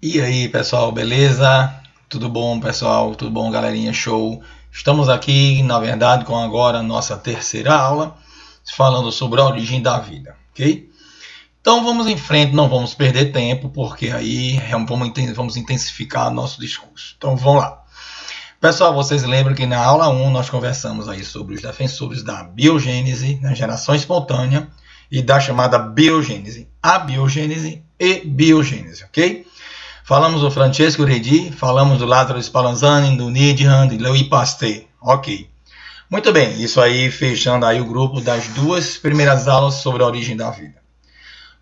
E aí, pessoal, beleza? Tudo bom, pessoal? Tudo bom, galerinha? Show! Estamos aqui, na verdade, com agora a nossa terceira aula, falando sobre a origem da vida, ok? Então vamos em frente, não vamos perder tempo, porque aí vamos intensificar nosso discurso. Então vamos lá. Pessoal, vocês lembram que na aula 1 nós conversamos aí sobre os defensores da biogênese, na geração espontânea, e da chamada biogênese, abiogênese e biogênese, ok? Falamos do Francesco Redi, falamos do Lázaro Spallanzani, do Needham, de Louis Pasteur. Ok. Muito bem, isso aí fechando aí o grupo das duas primeiras aulas sobre a origem da vida.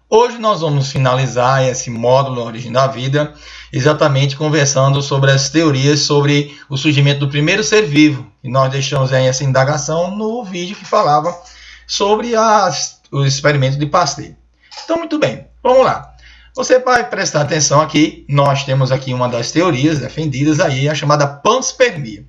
Hoje nós vamos finalizar esse módulo Origem da Vida, exatamente conversando sobre as teorias sobre o surgimento do primeiro ser vivo. E nós deixamos aí essa indagação no vídeo que falava sobre o experimento de Pasteur. Então, muito bem, vamos lá. Você vai prestar atenção aqui, nós temos aqui uma das teorias defendidas aí, a chamada panspermia.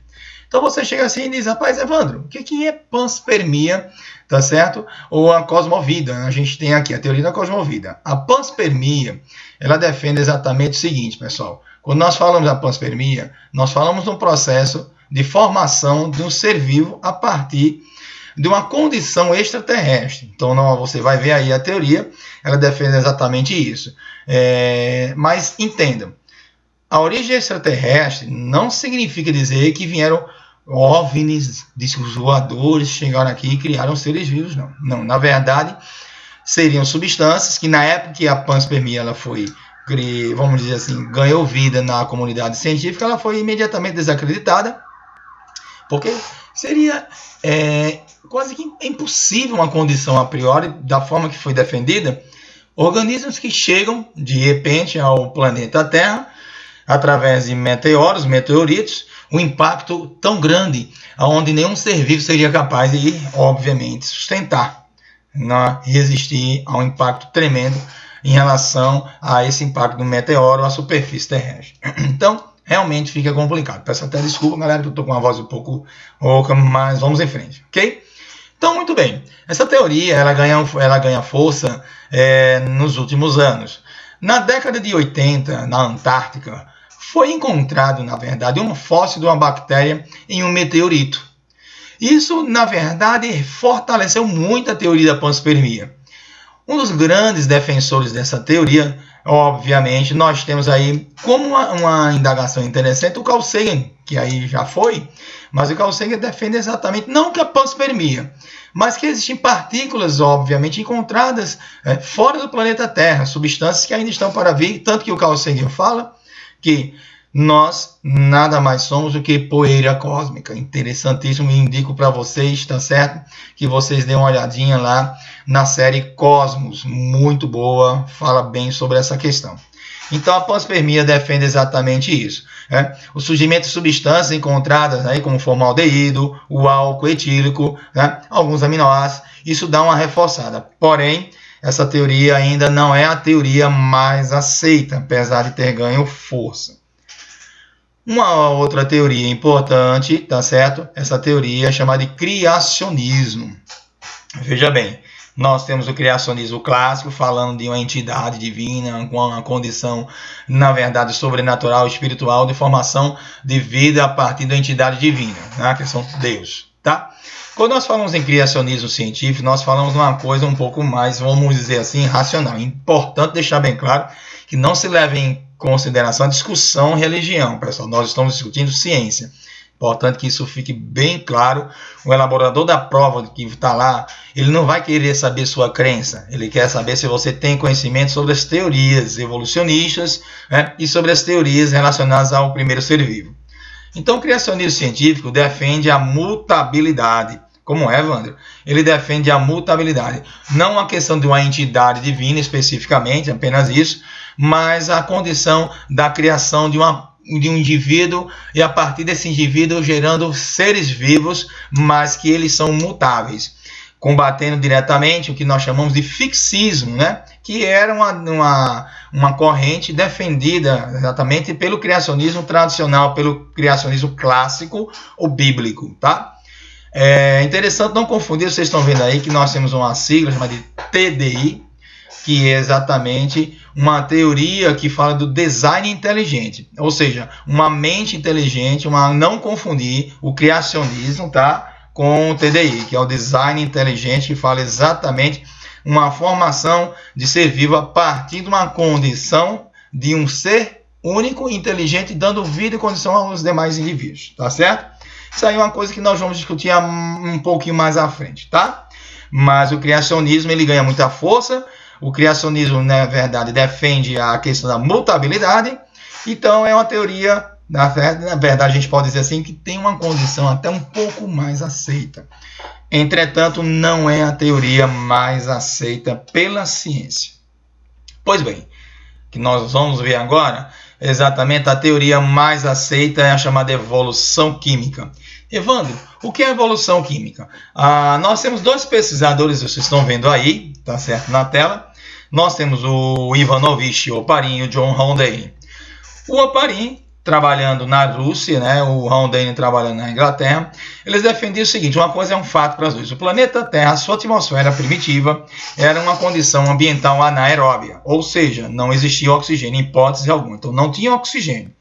Então você chega assim e diz, rapaz, Evandro, o que é panspermia, tá certo? Ou a cosmovida, a gente tem aqui a teoria da cosmovida. A panspermia, ela defende exatamente o seguinte, pessoal. Quando nós falamos da panspermia, nós falamos de um processo de formação de um ser vivo a partir de uma condição extraterrestre. Então, você vai ver aí a teoria, ela defende exatamente isso. Mas entendam, a origem extraterrestre não significa dizer que vieram OVNIs, discos voadores, chegaram aqui e criaram seres vivos, não. Não, na verdade, seriam substâncias que na época que a panspermia ela foi, vamos dizer assim, ganhou vida na comunidade científica, ela foi imediatamente desacreditada, porque seria quase que impossível uma condição a priori, da forma que foi defendida, organismos que chegam de repente ao planeta Terra, através de meteoros, meteoritos, um impacto tão grande, onde nenhum ser vivo seria capaz de, obviamente, sustentar, resistir ao impacto tremendo em relação a esse impacto do meteoro à superfície terrestre. Então, realmente fica complicado. Peço até desculpa, galera, que eu estou com uma voz um pouco rouca, mas vamos em frente, ok? Então, muito bem. Essa teoria ela ganha força nos últimos anos. Na década de 80, na Antártica, foi encontrado, na verdade, um fóssil de uma bactéria em um meteorito. Isso, na verdade, fortaleceu muito a teoria da panspermia. Um dos grandes defensores dessa teoria, obviamente, nós temos aí como uma indagação interessante o Carl Sagan, que aí já foi, mas o Carl Sagan defende exatamente, não que a panspermia, mas que existem partículas, obviamente, encontradas fora do planeta Terra, substâncias que ainda estão para vir, tanto que o Carl Sagan fala que nós nada mais somos do que poeira cósmica. Interessantíssimo, indico para vocês, tá certo? Que vocês dêem uma olhadinha lá na série Cosmos, muito boa, fala bem sobre essa questão. Então a panspermia defende exatamente isso. O surgimento de substâncias encontradas aí, como o formaldeído, o álcool etílico, alguns aminoácidos, isso dá uma reforçada. Porém, essa teoria ainda não é a teoria mais aceita, apesar de ter ganho força. Uma outra teoria importante, tá certo? Essa teoria é chamada de criacionismo. Veja bem, nós temos o criacionismo clássico, falando de uma entidade divina, com uma condição, na verdade, sobrenatural, espiritual, de formação de vida a partir da entidade divina, que são Deus, tá? Quando nós falamos em criacionismo científico, nós falamos de uma coisa um pouco mais, vamos dizer assim, racional. É importante deixar bem claro que não se leve em consideração a discussão religião, pessoal. Nós estamos discutindo ciência. Importante que isso fique bem claro. O elaborador da prova que está lá, ele não vai querer saber sua crença. Ele quer saber se você tem conhecimento sobre as teorias evolucionistas e sobre as teorias relacionadas ao primeiro ser vivo. Então, o criacionismo científico defende a mutabilidade. Como é, Evandro? Ele defende a mutabilidade. Não a questão de uma entidade divina especificamente, apenas isso, mas a condição da criação de um indivíduo e a partir desse indivíduo gerando seres vivos, mas que eles são mutáveis, combatendo diretamente o que nós chamamos de fixismo, que era uma corrente defendida exatamente pelo criacionismo tradicional, pelo criacionismo clássico ou bíblico, tá? É interessante não confundir, vocês estão vendo aí que nós temos uma sigla chamada de TDI, que é exatamente uma teoria que fala do design inteligente, ou seja, uma mente inteligente, não confundir o criacionismo, tá, com o TDI, que é o design inteligente, que fala exatamente uma formação de ser vivo a partir de uma condição de um ser único, inteligente, dando vida e condição aos demais indivíduos, tá certo? Isso aí é uma coisa que nós vamos discutir um pouquinho mais à frente, tá? Mas o criacionismo, ele ganha muita força. O criacionismo, na verdade, defende a questão da mutabilidade. Então, é uma teoria, na verdade, a gente pode dizer assim, que tem uma condição até um pouco mais aceita. Entretanto, não é a teoria mais aceita pela ciência. Pois bem, o que nós vamos ver agora, exatamente a teoria mais aceita é a chamada evolução química. Evandro, o que é evolução química? Nós temos dois pesquisadores, vocês estão vendo aí, tá certo, na tela. Nós temos o Ivanovich Oparin e o John Haldane. O Oparin, trabalhando na Rússia, né, o Haldane trabalhando na Inglaterra, eles defendiam o seguinte, uma coisa é um fato para os dois. O planeta Terra, a sua atmosfera primitiva, era uma condição ambiental anaeróbia, ou seja, não existia oxigênio em hipótese alguma, então não tinha oxigênio.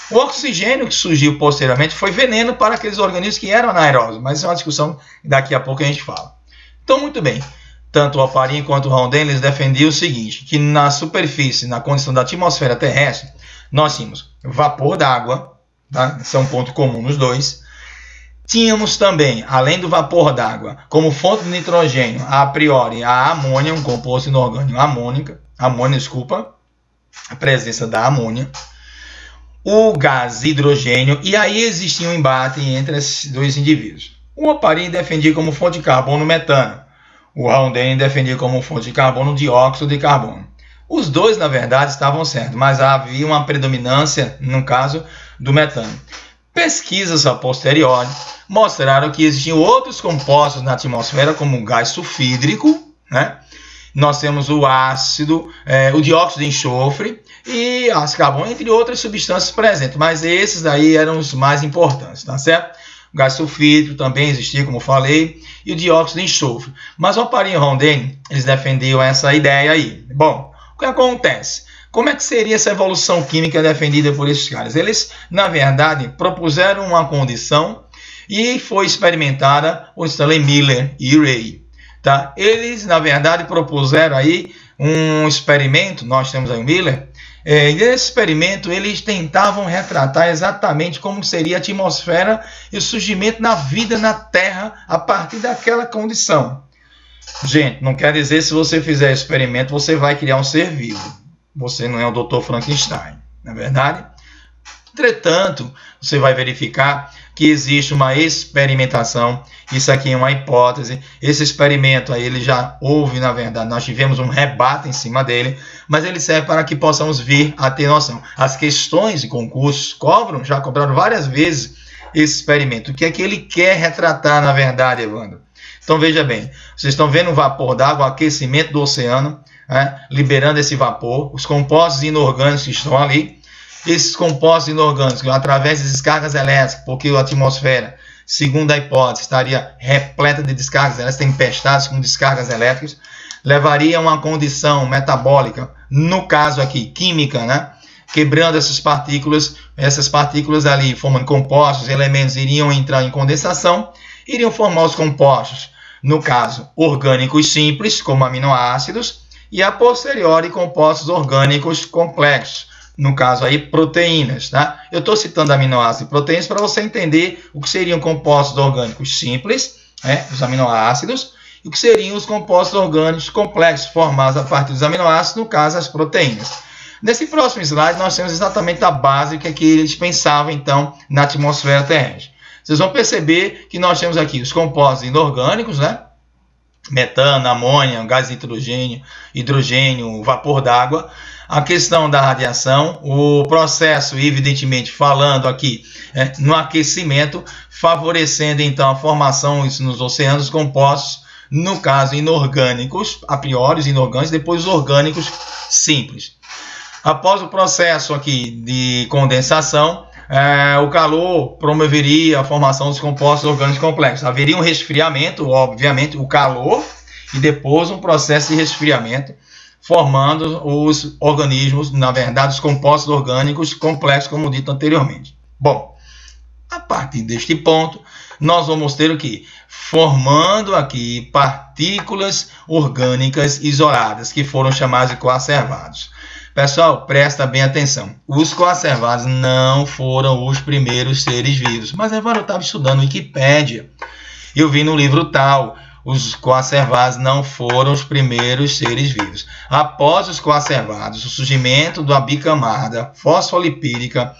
O oxigênio que surgiu posteriormente foi veneno para aqueles organismos que eram anaeróbios, mas isso é uma discussão que daqui a pouco a gente fala. Então, muito bem, tanto o Oparin quanto o Haldane, eles defendiam o seguinte, que na superfície, na condição da atmosfera terrestre, nós tínhamos vapor d'água, tá? Esse é um ponto comum nos dois. Tínhamos também, além do vapor d'água, como fonte de nitrogênio, a priori, a amônia, um composto inorgânico a presença da amônia, o gás hidrogênio, e aí existia um embate entre esses dois indivíduos. O Oparin defendia como fonte de carbono metano, o Haldane defendia como fonte de carbono dióxido de carbono. Os dois, na verdade, estavam certos, mas havia uma predominância, no caso, do metano. Pesquisas a posteriori mostraram que existiam outros compostos na atmosfera, como o gás sulfídrico, né? Nós temos o ácido, o dióxido de enxofre e ácido de carbono, entre outras substâncias presentes, mas esses daí eram os mais importantes, tá certo? O gás sulfídrico também existia, como falei, e o dióxido de enxofre. Mas o Oparin e o Haldane, eles defendiam essa ideia aí. Bom, o que acontece? Como é que seria essa evolução química defendida por esses caras? Eles, na verdade, propuseram uma condição e foi experimentada por Stanley Miller e Ray. Tá? Eles, na verdade, propuseram aí um experimento, nós temos aí o Miller, e nesse experimento eles tentavam retratar exatamente como seria a atmosfera e o surgimento da vida na Terra a partir daquela condição. Gente, não quer dizer se você fizer experimento, você vai criar um ser vivo. Você não é o Dr. Frankenstein, não é verdade? Entretanto, você vai verificar que existe uma experimentação. Isso aqui é uma hipótese. Esse experimento aí, ele já houve, na verdade, nós tivemos um rebate em cima dele, mas ele serve para que possamos vir a ter noção. As questões de concursos já cobraram várias vezes esse experimento. O que é que ele quer retratar, na verdade, Evandro? Então, veja bem, vocês estão vendo o vapor d'água, o aquecimento do oceano, né, liberando esse vapor, os compostos inorgânicos que estão ali. Esses compostos inorgânicos, através de descargas elétricas, porque a atmosfera, segundo a hipótese, estaria repleta de descargas elétricas, tempestades com descargas elétricas, levaria a uma condição metabólica, no caso aqui, química, né? Quebrando essas partículas ali, formando compostos, elementos iriam entrar em condensação, iriam formar os compostos, no caso, orgânicos simples, como aminoácidos, e a posteriori, compostos orgânicos complexos, no caso aí, proteínas, tá? Eu estou citando aminoácidos e proteínas para você entender o que seriam compostos orgânicos simples, né, os aminoácidos, e o que seriam os compostos orgânicos complexos, formados a partir dos aminoácidos, no caso, as proteínas. Nesse próximo slide, nós temos exatamente a base que eles pensavam, então, na atmosfera terrestre. Vocês vão perceber que nós temos aqui os compostos inorgânicos, né? Metano, amônia, gás de hidrogênio, vapor d'água. A questão da radiação, o processo, evidentemente, falando aqui no aquecimento, favorecendo, então, a formação nos oceanos compostos, no caso, inorgânicos, a priori, os inorgânicos, depois os orgânicos simples. Após o processo aqui de condensação, o calor promoveria a formação dos compostos orgânicos complexos. Haveria um resfriamento, obviamente, o calor, e depois um processo de resfriamento, formando os organismos, na verdade, os compostos orgânicos complexos, como dito anteriormente. Bom, a partir deste ponto, nós vamos ter o que? Formando aqui partículas orgânicas isoladas, que foram chamadas de coacervados. Pessoal, presta bem atenção. Os coacervados não foram os primeiros seres vivos. Mas agora eu estava estudando Wikipédia. Eu vi no livro tal, os coacervados não foram os primeiros seres vivos. Após os coacervados, o surgimento da bicamada fosfolipídica,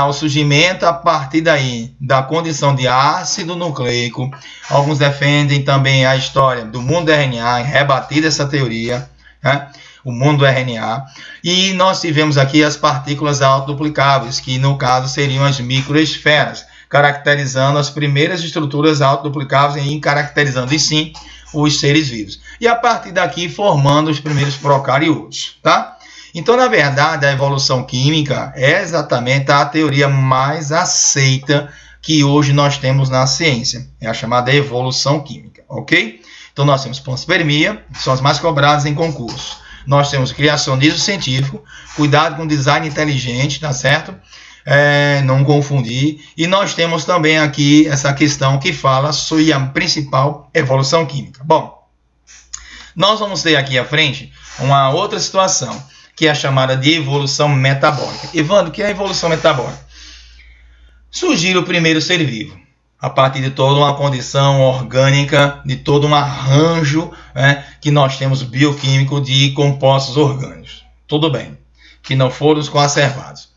o surgimento a partir daí da condição de ácido nucleico. Alguns defendem também a história do mundo do RNA, rebatida essa teoria, né? O mundo do RNA. E nós tivemos aqui as partículas autoduplicáveis, que no caso seriam as microesferas, caracterizando as primeiras estruturas autoduplicáveis e caracterizando, em si, os seres vivos. E a partir daqui, formando os primeiros procariotos, tá? Então, na verdade, a evolução química é exatamente a teoria mais aceita que hoje nós temos na ciência. É a chamada evolução química, ok? Então, nós temos panspermia, que são as mais cobradas em concurso. Nós temos criacionismo científico, cuidado com design inteligente, tá certo? Não confundir. E nós temos também aqui essa questão que fala sobre a principal evolução química. Bom, nós vamos ter aqui à frente uma outra situação, que é a chamada de evolução metabólica. Evandro, o que é a evolução metabólica? Surgir o primeiro ser vivo, a partir de toda uma condição orgânica, de todo um arranjo, né, que nós temos bioquímico de compostos orgânicos. Tudo bem, que não foram os coacervados.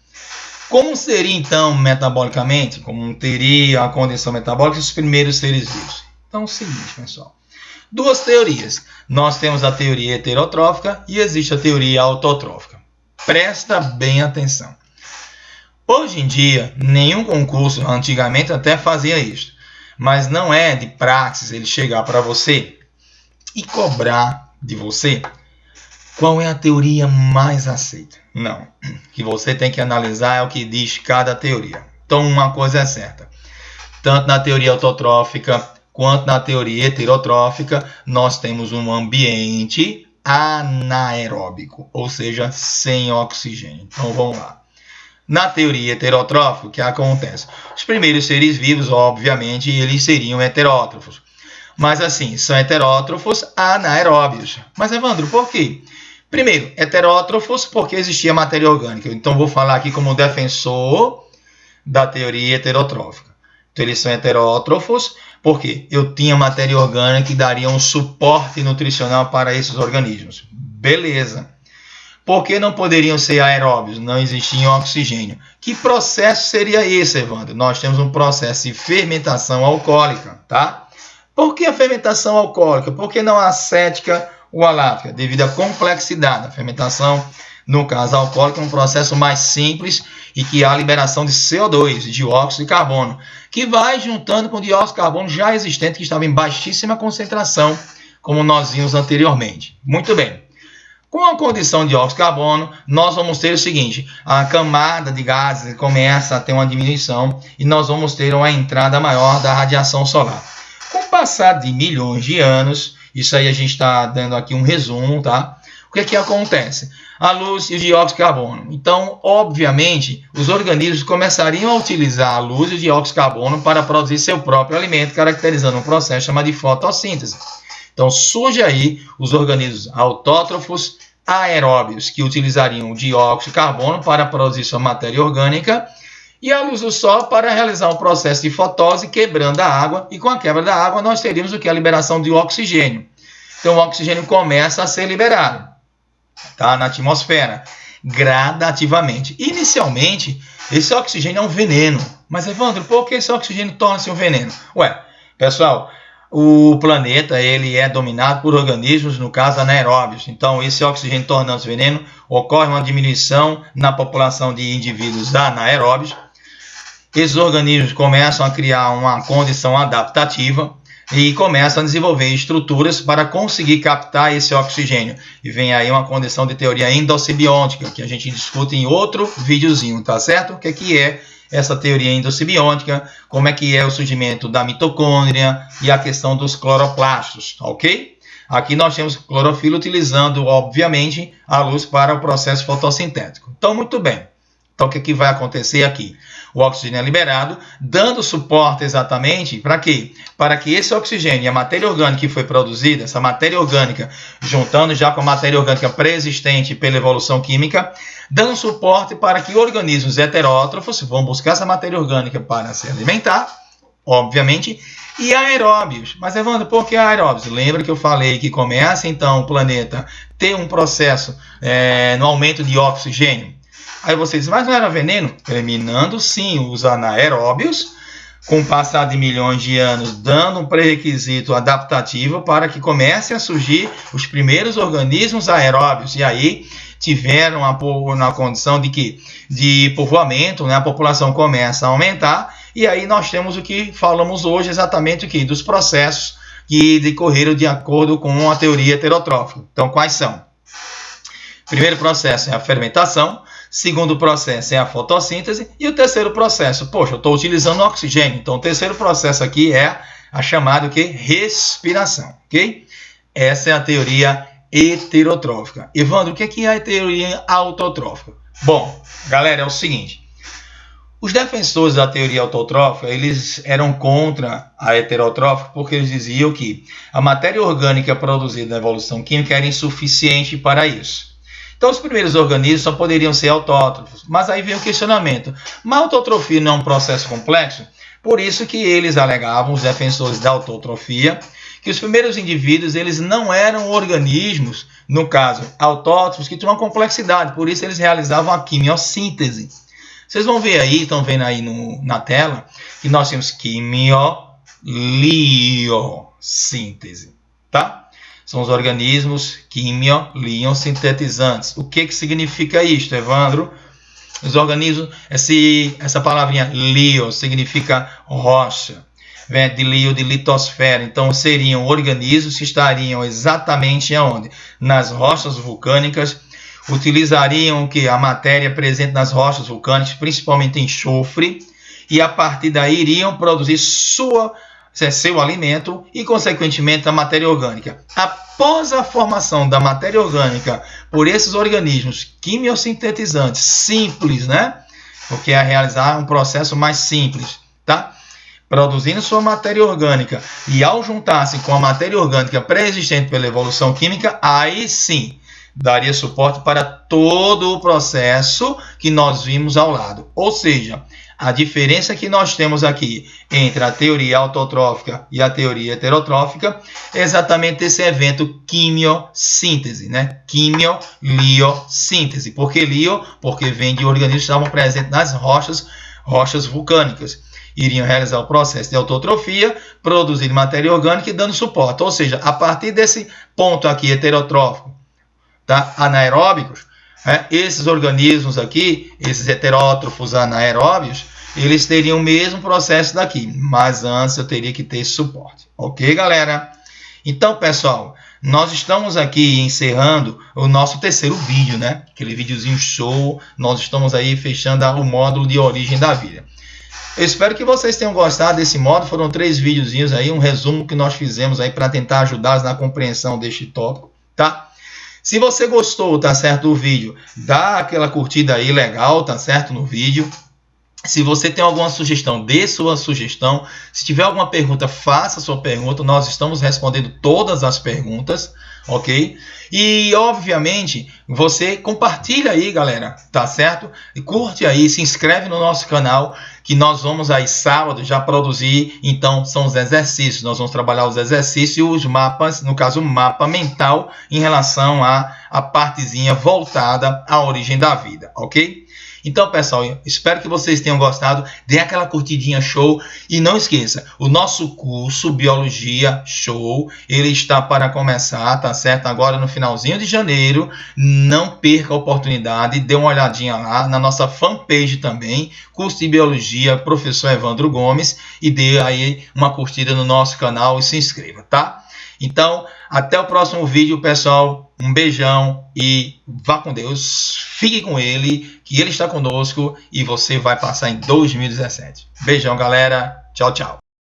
Como seria, então, metabolicamente, como teria a condição metabólica dos primeiros seres vivos? Então, é o seguinte, pessoal. Duas teorias. Nós temos a teoria heterotrófica e existe a teoria autotrófica. Presta bem atenção. Hoje em dia, nenhum concurso, antigamente até fazia isso, mas não é de praxis ele chegar para você e cobrar de você qual é a teoria mais aceita. Não, o que você tem que analisar é o que diz cada teoria. Então, uma coisa é certa, tanto na teoria autotrófica quanto na teoria heterotrófica, nós temos um ambiente anaeróbico, ou seja, sem oxigênio. Então, vamos lá. Na teoria heterotrófica, o que acontece? Os primeiros seres vivos, obviamente, eles seriam heterótrofos. Mas, assim, são heterótrofos anaeróbios. Mas, Evandro, por quê? Primeiro, heterótrofos porque existia matéria orgânica. Então, vou falar aqui como defensor da teoria heterotrófica. Então, eles são heterótrofos porque eu tinha matéria orgânica que daria um suporte nutricional para esses organismos. Beleza. Por que não poderiam ser aeróbios? Não existia oxigênio. Que processo seria esse, Evandro? Nós temos um processo de fermentação alcoólica, tá? Por que a fermentação alcoólica? Por que não a acética ou a lática? Devido à complexidade. A fermentação, no caso alcoólica, é um processo mais simples e que há a liberação de CO2, dióxido de carbono, que vai juntando com o dióxido de carbono já existente, que estava em baixíssima concentração, como nós vimos anteriormente. Muito bem. Com a condição de dióxido de carbono, nós vamos ter o seguinte, a camada de gases começa a ter uma diminuição e nós vamos ter uma entrada maior da radiação solar. Com o passar de milhões de anos, isso aí a gente está dando aqui um resumo, tá? O que é que acontece? A luz e o dióxido de carbono. Então, obviamente, os organismos começariam a utilizar a luz e o dióxido de carbono para produzir seu próprio alimento, caracterizando um processo chamado de fotossíntese. Então, surge aí os organismos autótrofos aeróbios, que utilizariam o dióxido de carbono para produzir sua matéria orgânica e a luz do sol para realizar um processo de fotose, quebrando a água, e com a quebra da água nós teríamos o que? A liberação de oxigênio. Então, o oxigênio começa a ser liberado, tá? Na atmosfera, gradativamente. Inicialmente, esse oxigênio é um veneno. Mas, Evandro, por que esse oxigênio torna-se um veneno? Ué, pessoal, o planeta ele é dominado por organismos, no caso anaeróbios. Então, esse oxigênio tornando-se veneno, ocorre uma diminuição na população de indivíduos anaeróbios. Esses organismos começam a criar uma condição adaptativa e começam a desenvolver estruturas para conseguir captar esse oxigênio. E vem aí uma condição de teoria endossimbiótica, que a gente discute em outro videozinho, tá certo? O que é essa teoria endossimbiótica, como é que é o surgimento da mitocôndria e a questão dos cloroplastos, ok? Aqui nós temos clorofila utilizando, obviamente, a luz para o processo fotossintético. Então, muito bem. Então, o que vai acontecer aqui? O oxigênio é liberado, dando suporte exatamente para quê? Para que esse oxigênio e a matéria orgânica que foi produzida, essa matéria orgânica, juntando já com a matéria orgânica pré-existente pela evolução química, dando suporte para que organismos heterótrofos vão buscar essa matéria orgânica para se alimentar, obviamente, e aeróbios. Mas, Evandro, por que aeróbios? Lembra que eu falei que começa, então, o planeta ter um processo no aumento de oxigênio? Aí você diz, mas não era veneno? Eliminando, sim, os anaeróbios, com o passar de milhões de anos, dando um pré-requisito adaptativo para que comecem a surgir os primeiros organismos aeróbios. E aí tiveram na condição de povoamento, né? A população começa a aumentar, e aí nós temos o que falamos hoje, exatamente o que? Dos processos que decorreram de acordo com a teoria heterotrófica. Então, quais são? Primeiro processo é a fermentação, segundo processo é a fotossíntese, e o terceiro processo, poxa, eu estou utilizando oxigênio, então o terceiro processo aqui é a chamada respiração, ok? Essa é a teoria heterotrófica. Evandro, o que é a teoria autotrófica? Bom, galera, é o seguinte, os defensores da teoria autotrófica, eles eram contra a heterotrófica porque eles diziam que a matéria orgânica produzida na evolução química era insuficiente para isso. Então, os primeiros organismos só poderiam ser autótrofos. Mas aí vem o questionamento. Mas a autotrofia não é um processo complexo? Por isso que eles alegavam, os defensores da autotrofia, que os primeiros indivíduos eles não eram organismos, no caso, autótrofos, que tinham uma complexidade. Por isso eles realizavam a quimiossíntese. Vocês vão ver aí, estão vendo aí na tela, que nós temos quimioliossíntese, tá? São os organismos quimio-lionsintetizantes. O que significa isto, Evandro? Os organismos, essa palavrinha lio significa rocha, vem de lio, de litosfera. Então, seriam organismos que estariam exatamente aonde? Nas rochas vulcânicas, utilizariam o que? A matéria presente nas rochas vulcânicas, principalmente enxofre, e a partir daí iriam produzir seu alimento e, consequentemente, a matéria orgânica. Após a formação da matéria orgânica por esses organismos quimiosintetizantes simples, né? Porque é realizar um processo mais simples, tá? Produzindo sua matéria orgânica e ao juntar-se com a matéria orgânica pré-existente pela evolução química, aí sim daria suporte para todo o processo que nós vimos ao lado. Ou seja, a diferença que nós temos aqui entre a teoria autotrófica e a teoria heterotrófica é exatamente esse evento quimiossíntese, né? Quimioliossíntese. Por que lio? Porque vem de organismos que estavam presentes nas rochas vulcânicas. Iriam realizar o processo de autotrofia, produzir matéria orgânica e dando suporte. Ou seja, a partir desse ponto aqui heterotrófico, tá? Anaeróbicos, esses organismos aqui, esses heterótrofos anaeróbios, eles teriam o mesmo processo daqui, mas antes eu teria que ter suporte. Ok, galera? Então, pessoal, nós estamos aqui encerrando o nosso terceiro vídeo, né? Aquele videozinho show, nós estamos aí fechando o módulo de origem da vida. Eu espero que vocês tenham gostado desse módulo, foram 3 videozinhos aí, um resumo que nós fizemos aí para tentar ajudá-los na compreensão deste tópico, tá? Se você gostou, tá certo, do vídeo, dá aquela curtida aí legal, tá certo, no vídeo. Se você tem alguma sugestão, dê sua sugestão. Se tiver alguma pergunta, faça sua pergunta. Nós estamos respondendo todas as perguntas, ok? E, obviamente, você compartilha aí, galera, tá certo? E curte aí, se inscreve no nosso canal, que nós vamos aí sábado já produzir, então, são os exercícios. Nós vamos trabalhar os exercícios e os mapas, no caso, o mapa mental, em relação à partezinha voltada à origem da vida, ok? Então, pessoal, eu espero que vocês tenham gostado. Dê aquela curtidinha show. E não esqueça, o nosso curso Biologia Show, ele está para começar, tá certo? Agora no finalzinho de janeiro. Não perca a oportunidade. Dê uma olhadinha lá na nossa fanpage também. Curso de Biologia, Professor Evandro Gomes. E dê aí uma curtida no nosso canal e se inscreva, tá? Então, até o próximo vídeo, pessoal. Um beijão e vá com Deus. Fique com Ele, que Ele está conosco e você vai passar em 2017. Beijão, galera. Tchau, tchau.